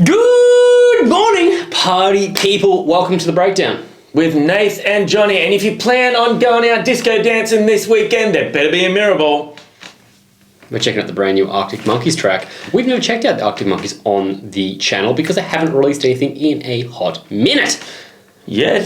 Good morning, party people. Welcome to the breakdown with Nath and Johnny. And if you plan on going out disco dancing this weekend, there better be a Mirrorball. We're checking out the brand new Arctic Monkeys track. We've never checked out the Arctic Monkeys on the channel because they haven't released anything in a hot minute. Yeah,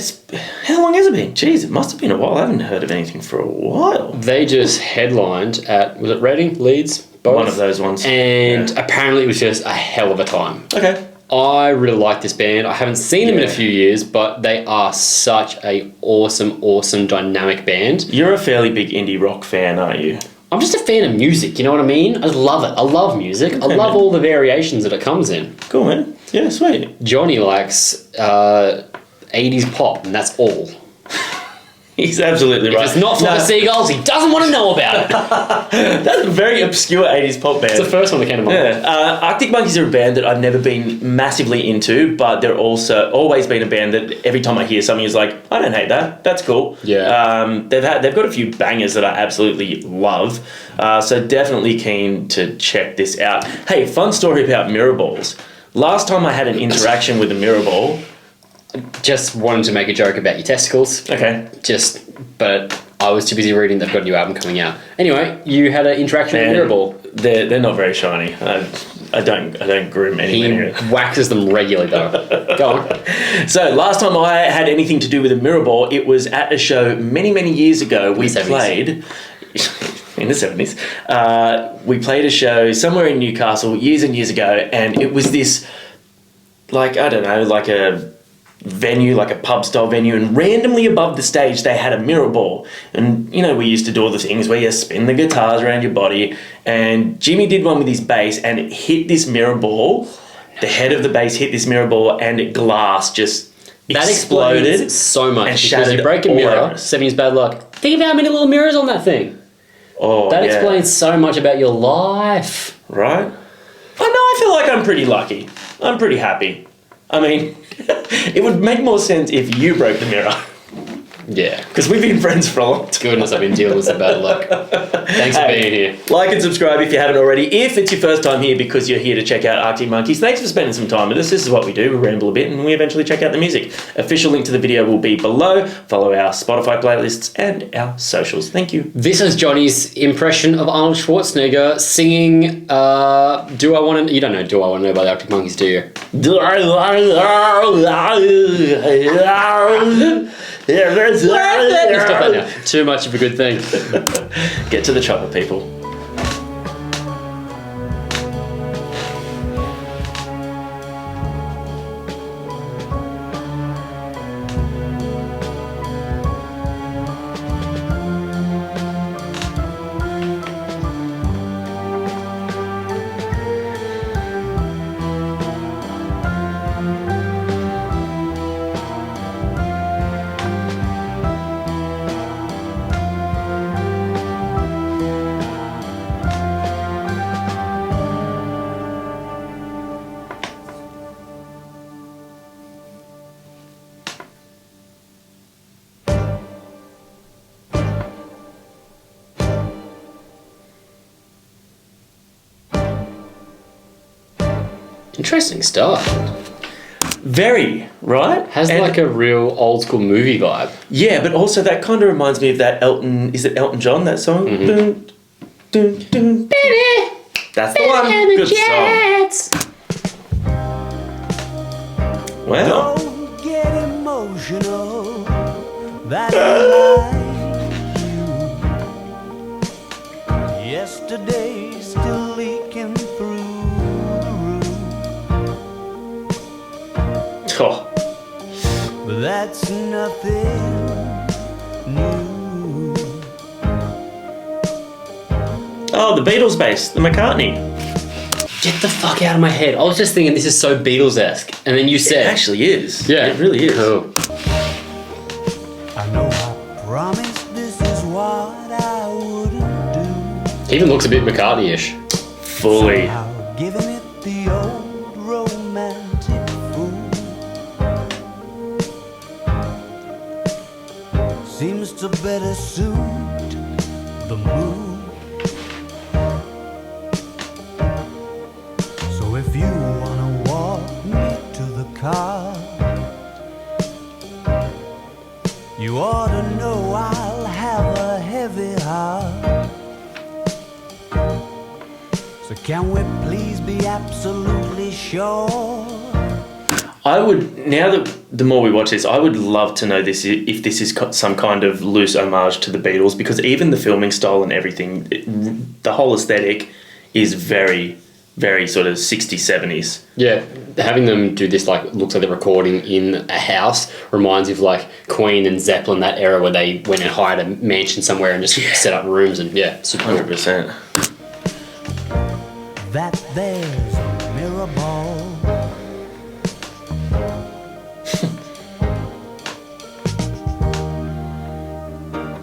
how long has it been? Jeez, it must have been a while. I haven't heard of anything for a while. They just headlined at, was it Reading, Leeds? Both? One of those ones. And apparently it was just a hell of a time. Okay. I really like this band. I haven't seen them in a few years, but they are such a awesome, dynamic band. You're a fairly big indie rock fan, aren't you? I'm just a fan of music, you know what I mean? I love it. I love music. I love all the variations that it comes in. Cool, man. Yeah, sweet. Johnny likes 80s pop, and that's all. He's absolutely right. If it's not for the Seagulls, he doesn't want to know about it. That's a very obscure 80s pop band. It's the first one that came to mind. Yeah. Arctic Monkeys are a band that I've never been massively into, but they're also always been a band that every time I hear something is like, I don't hate that. That's cool. Yeah. They've got a few bangers that I absolutely love. So definitely keen to check this out. Hey, fun story about Mirrorballs. Last time I had an interaction with a Mirrorball. Just wanted to make a joke about your testicles. Okay. But I was too busy reading they've got a new album coming out. Anyway, you had an interaction with Mirrorball. They're not very shiny. I don't groom anywhere. He waxes them regularly though. Go on. So last time I had anything to do with a Mirrorball, it was at a show many years ago. We played in the 70s. We played a show somewhere in Newcastle years and years ago, and it was this, like a venue, like a pub style venue, and randomly above the stage they had a mirror ball. And we used to do all the things where you spin the guitars around your body, and Jimmy did one with his bass and it hit this mirror ball. The head of the bass hit this mirror ball and glass just exploded so much and because shattered. You break a mirror, 7 years bad luck. Think of how many little mirrors on that thing. That explains so much about your life. Right? I feel like I'm pretty lucky. I'm pretty happy. I mean, it would make more sense if you broke the mirror. Yeah. Because we've been friends for a long time. Goodness, I've been dealing with some bad luck. Thanks for being here. Like and subscribe if you haven't already. If it's your first time here because you're here to check out Arctic Monkeys, thanks for spending some time with us. This is what we do. We ramble a bit and we eventually check out the music. Official link to the video will be below. Follow our Spotify playlists and our socials. Thank you. This is Johnny's impression of Arnold Schwarzenegger singing Do I Want to... You don't know Do I Want to Know by the Arctic Monkeys, do you? Do I want to... Stop that now. Too much of a good thing. Get to the chopper, people. Interesting stuff. Very, right? Has like a real old school movie vibe. Yeah, but also that kind of reminds me of that is it Elton John, that song? Mm-hmm. Dun, dun, dun. That's the one. Good song. Wow. Don't get emotional. That ain't like you. Yesterday's still leaking through the roof. Oh. But that's nothing new. Oh, the Beatles bass, the McCartney. Get the fuck out of my head. I was just thinking this is so Beatles-esque. And then you said... It actually is. Yeah. It really is. Cool. I know I promised this is what I wouldn't do. Even looks a bit McCartney-ish. Fully. Somehow giving it the old romantic fool seems to better suit the mood. So if you wanna walk You ought to know I'll have a heavy heart. So can we please be absolutely sure? I would, now that the more we watch this, I would love to know this if this is some kind of loose homage to the Beatles, because even the filming style and everything, the whole aesthetic is very, very sort of 60s, 70s. Yeah, having them do this, like, looks like they're recording in a house, reminds me of, like, Queen and Zeppelin, that era where they went and hired a mansion somewhere and just set up rooms and, super cool. 100%. That there's a Mirrorball.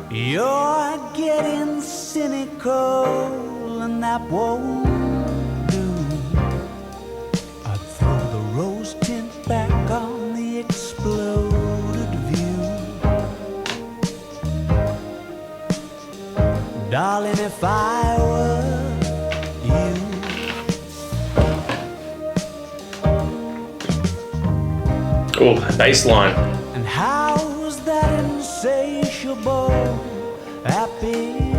You're getting cynical and that won't do. I'd throw the rose tint back on the exploded view. Darling, if I were you. Oh, bass line. And how's that insatiable appetite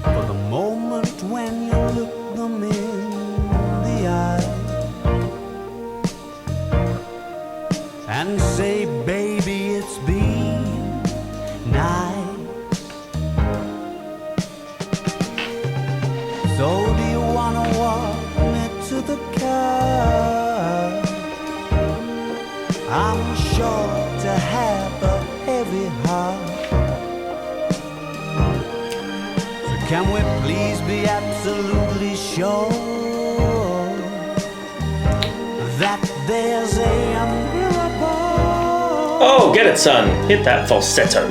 for the moment when you look them in the eye and say, baby, it's been nice. So do you wanna walk me to the car? I'm sure to have a heavy heart. So can we please be absolutely sure that there's a Mirrorball? Oh, get it, son. Hit that falsetto.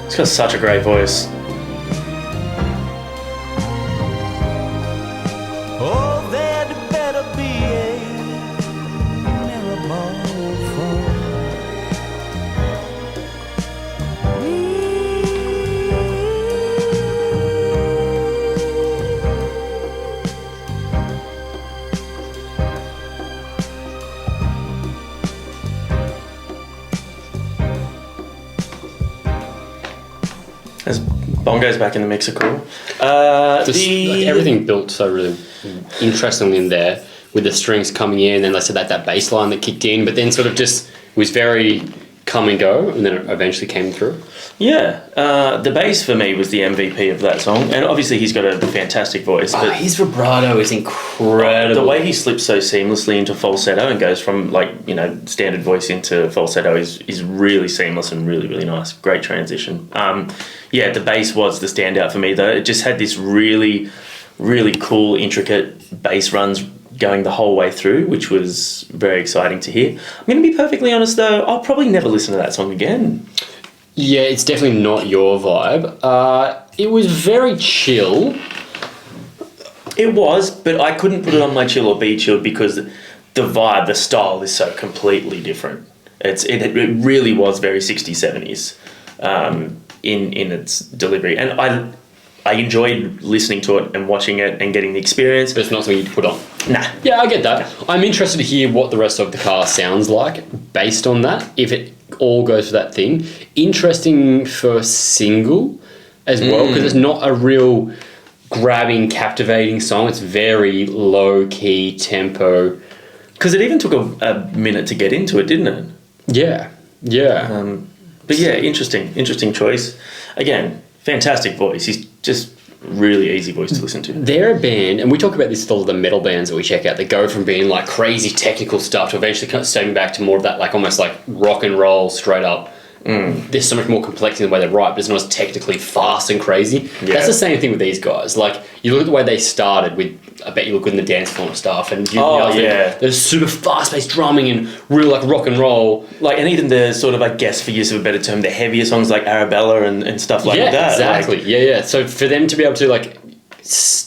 He's got such a great voice. Oh, there'd better be a Mirrorball for me. There's bongos back in the mix are cool. Like, everything built so really interestingly in there, with the strings coming in, and like I said, that bass line that kicked in, but then sort of just was very come and go, and then it eventually came through. Yeah, the bass for me was the MVP of that song, and obviously he's got a fantastic voice. But His vibrato is incredible. the way he slips so seamlessly into falsetto and goes from, like, you know, standard voice into falsetto is really seamless and really, really nice. Great transition. Yeah, the bass was the standout for me though. It just had this really, really cool, intricate bass runs going the whole way through, which was very exciting to hear. I'm going to be perfectly honest though, I'll probably never listen to that song again. Yeah, it's definitely not your vibe. It was very chill. It was, but I couldn't put it on my chill or be chill because the vibe, the style is so completely different. It really was very 60s, 70s in its delivery. And I enjoyed listening to it and watching it and getting the experience. But it's not something you'd put on. Nah. Yeah, I get that. I'm interested to hear what the rest of the cast sounds like based on that, if it all goes for that thing. Interesting for single as well, because it's not a real grabbing, captivating song. It's very low-key tempo. Because it even took a minute to get into it, didn't it? Yeah. But yeah, interesting choice. Again, fantastic voice. He's just really easy voice to listen to. They're a band, and we talk about this with all of the metal bands that we check out, that go from being like crazy technical stuff to eventually kind of stepping back to more of that, like almost like rock and roll straight up. There's so much more complexity in the way they write, but it's not as technically fast and crazy. Yeah. That's the same thing with these guys. Like, you look at the way they started with, I bet you look good in the dance floor and stuff, and there's super fast-paced drumming and real like rock and roll. Like, and even the sort of, I guess for use of a better term, the heavier songs like Arabella and stuff like that. Exactly. Like, yeah. So for them to be able to like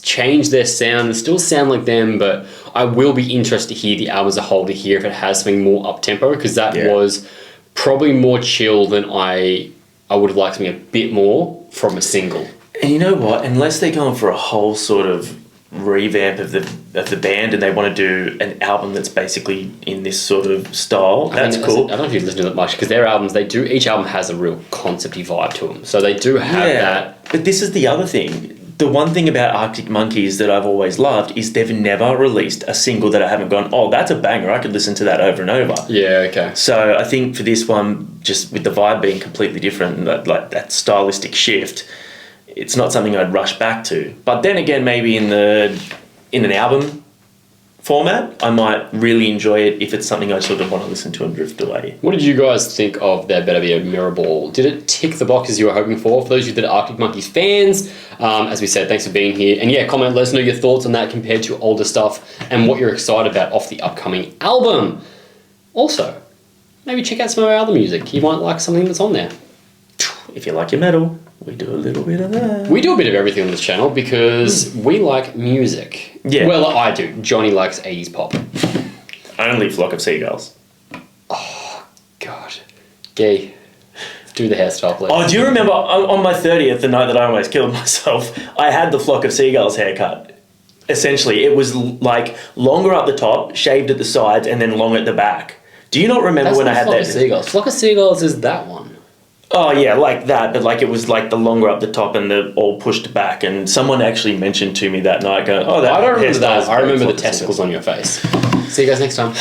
change their sound and still sound like them, but I will be interested to hear the album as a whole, to hear if it has something more up-tempo, because that was probably more chill than I would have liked something a bit more from a single. And you know what? Unless they're going for a whole sort of revamp of the band and they want to do an album that's basically in this sort of style, that's cool. I don't know if you've listened to that much, because their albums, each album has a real concept-y vibe to them. So they do have that. But this is the other thing. The one thing about Arctic Monkeys that I've always loved is they've never released a single that I haven't gone, oh, that's a banger, I could listen to that over and over. Yeah, okay. So I think for this one, just with the vibe being completely different and like that stylistic shift, it's not something I'd rush back to. But then again, maybe in an album format, I might really enjoy it if it's something I sort of want to listen to and drift away. What did you guys think of There Better Be a Mirrorball? Did it tick the boxes you were hoping for? For those of you that are Arctic Monkeys fans, as we said, thanks for being here. And yeah, comment, let us know your thoughts on that compared to older stuff and what you're excited about off the upcoming album. Also, maybe check out some of our other music. You might like something that's on there. If you like your metal, we do a little bit of that. We do a bit of everything on this channel because we like music. Yeah. Well, I do. Johnny likes 80s pop. Only Flock of Seagulls. Oh, God. Gay. Do the hairstyle, please. Oh, do you remember on my 30th, the night that I almost killed myself, I had the Flock of Seagulls haircut. Essentially, it was like longer up the top, shaved at the sides, and then long at the back. Do you not remember when I had that? Flock of Seagulls. Flock of Seagulls is that one. Oh yeah, like that, but like it was like the longer up the top and the all pushed back. And someone actually mentioned to me that night, going, "Oh, that." I don't remember that. I remember the testicles on your face. See you guys next time.